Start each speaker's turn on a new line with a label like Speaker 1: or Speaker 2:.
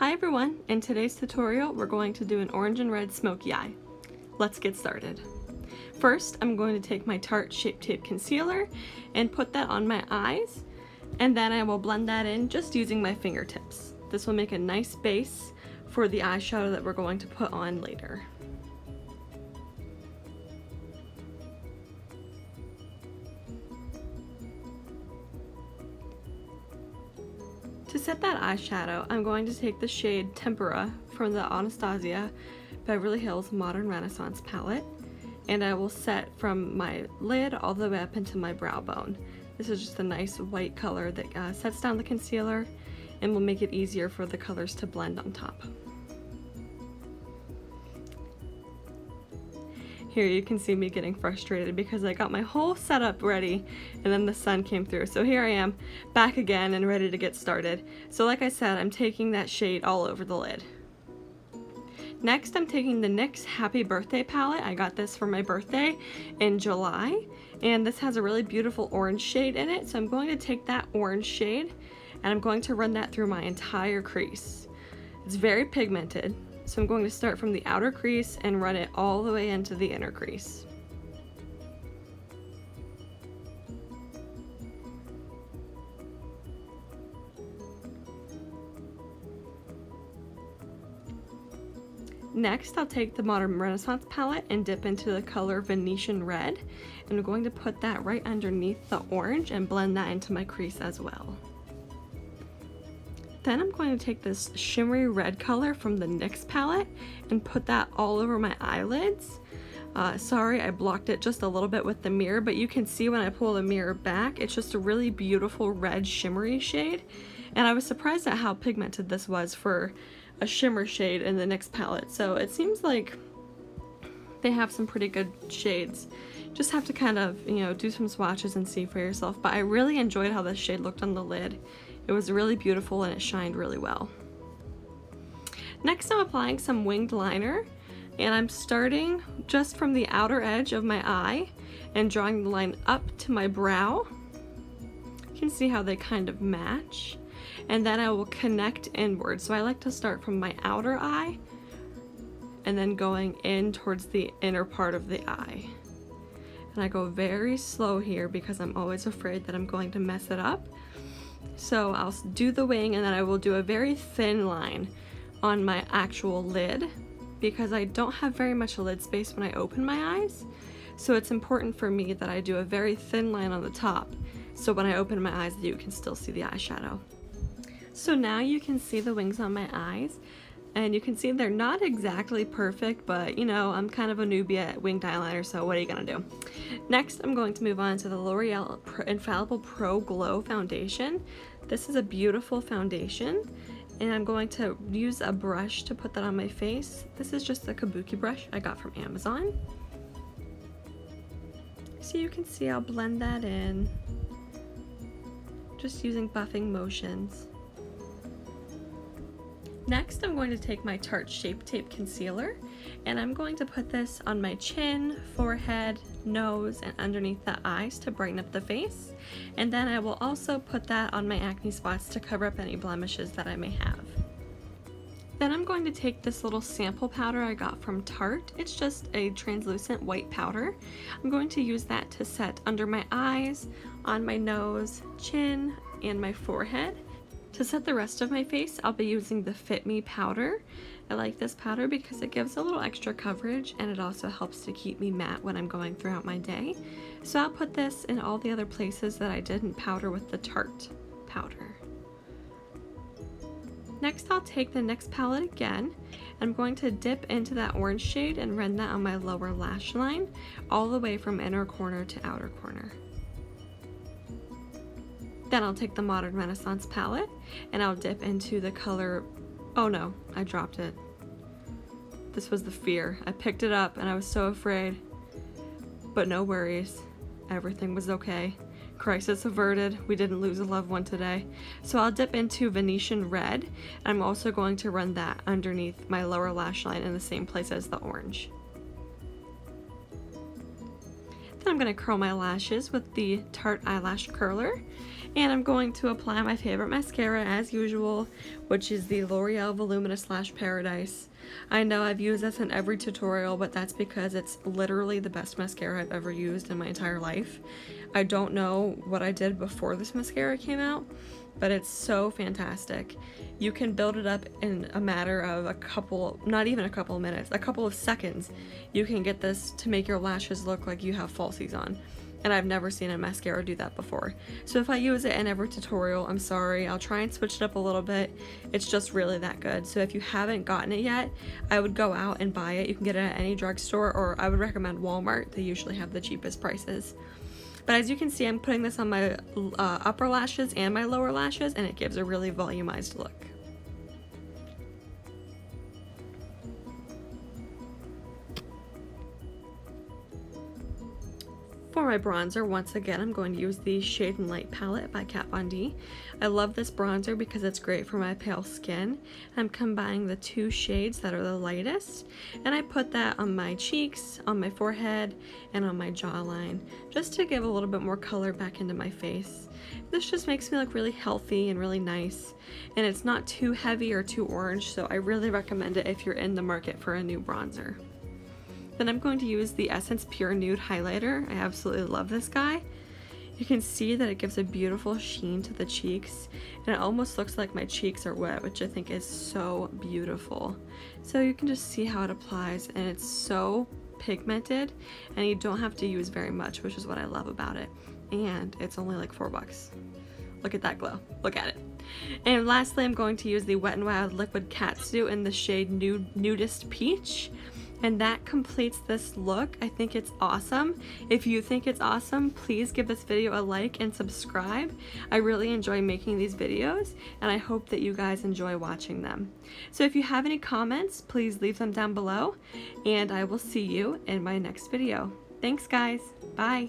Speaker 1: Hi everyone, in today's tutorial we're going to do an orange and red smoky eye. Let's get started. First I'm going to take my Tarte Shape Tape Concealer and put that on my eyes, and then I will blend that in just using my fingertips. This will make a nice base for the eyeshadow that we're going to put on later. To set that eyeshadow, I'm going to take the shade Tempera from the Anastasia Beverly Hills Modern Renaissance palette, and I will set from my lid all the way up into my brow bone. This is just a nice white color that sets down the concealer and will make it easier for the colors to blend on top. Here you can see me getting frustrated because I got my whole setup ready and then the sun came through. So here I am back again and ready to get started. So like I said, I'm taking that shade all over the lid. Next I'm taking the NYX Happy Birthday palette. I got this for my birthday in July, and this has a really beautiful orange shade in it. So I'm going to take that orange shade and I'm going to run that through my entire crease. It's very pigmented. So I'm going to start from the outer crease and run it all the way into the inner crease. Next, I'll take the Modern Renaissance palette and dip into the color Venetian Red, and I'm going to put that right underneath the orange and blend that into my crease as well. Then I'm going to take this shimmery red color from the NYX palette and put that all over my eyelids. Sorry, I blocked it just a little bit with the mirror, but you can see when I pull the mirror back, it's just a really beautiful red shimmery shade. And I was surprised at how pigmented this was for a shimmer shade in the NYX palette. So it seems like they have some pretty good shades. Just have to kind of, do some swatches and see for yourself. But I really enjoyed how this shade looked on the lid. It was really beautiful and it shined really well. Next I'm applying some winged liner, and I'm starting just from the outer edge of my eye and drawing the line up to my brow. You can see how they kind of match. And then I will connect inward. So I like to start from my outer eye and then going in towards the inner part of the eye. And I go very slow here because I'm always afraid that I'm going to mess it up. So I'll do the wing and then I will do a very thin line on my actual lid because I don't have very much lid space when I open my eyes. So it's important for me that I do a very thin line on the top so when I open my eyes you can still see the eyeshadow. So now you can see the wings on my eyes, and you can see they're not exactly perfect, but I'm kind of a newbie at winged eyeliner, so what are you gonna do? Next, I'm going to move on to the L'Oreal Infallible Pro Glow Foundation. This is a beautiful foundation, and I'm going to use a brush to put that on my face. This is just a kabuki brush I got from Amazon. So you can see I'll blend that in, just using buffing motions. Next, I'm going to take my Tarte Shape Tape Concealer, and I'm going to put this on my chin, forehead, nose, and underneath the eyes to brighten up the face. And then I will also put that on my acne spots to cover up any blemishes that I may have. Then I'm going to take this little sample powder I got from Tarte. It's just a translucent white powder. I'm going to use that to set under my eyes, on my nose, chin, and my forehead. To set the rest of my face, I'll be using the Fit Me powder. I like this powder because it gives a little extra coverage and it also helps to keep me matte when I'm going throughout my day. So I'll put this in all the other places that I didn't powder with the Tarte powder. Next, I'll take the NYX palette again. I'm going to dip into that orange shade and run that on my lower lash line, all the way from inner corner to outer corner. Then I'll take the Modern Renaissance palette and I'll dip into the color, oh no, I dropped it. This was the fear. I picked it up and I was so afraid, but no worries. Everything was okay. Crisis averted. We didn't lose a loved one today. So I'll dip into Venetian Red. I'm also going to run that underneath my lower lash line in the same place as the orange. Then I'm going to curl my lashes with the Tarte Eyelash Curler, And I'm going to apply my favorite mascara as usual, which is the L'Oreal Voluminous Lash Paradise. I know I've used this in every tutorial, but that's because it's literally the best mascara I've ever used in my entire life. I don't know what I did before this mascara came out, but it's so fantastic. You can build it up in a matter of not even a couple of minutes, a couple of seconds. You can get this to make your lashes look like you have falsies on. And I've never seen a mascara do that before. So if I use it in every tutorial, I'm sorry. I'll try and switch it up a little bit. It's just really that good. So if you haven't gotten it yet, I would go out and buy it. You can get it at any drugstore, or I would recommend Walmart. They usually have the cheapest prices. But as you can see, I'm putting this on my upper lashes and my lower lashes, and it gives a really volumized look. For my bronzer, once again, I'm going to use the Shade and Light palette by Kat Von D. I love this bronzer because it's great for my pale skin. I'm combining the two shades that are the lightest, and I put that on my cheeks, on my forehead, and on my jawline, just to give a little bit more color back into my face. This just makes me look really healthy and really nice, and it's not too heavy or too orange, so I really recommend it if you're in the market for a new bronzer. Then I'm going to use the Essence Pure Nude Highlighter. I absolutely love this guy. You can see that it gives a beautiful sheen to the cheeks, and it almost looks like my cheeks are wet, which I think is so beautiful. So you can just see how it applies, and it's so pigmented, and you don't have to use very much, which is what I love about it. And it's only like $4. Look at that glow. Look at it. And lastly, I'm going to use the Wet n Wild Liquid Catsuit in the shade Nudist Peach. And that completes this look. I think it's awesome. If you think it's awesome, please give this video a like and subscribe. I really enjoy making these videos, and I hope that you guys enjoy watching them. So if you have any comments, please leave them down below, and I will see you in my next video. Thanks guys, bye.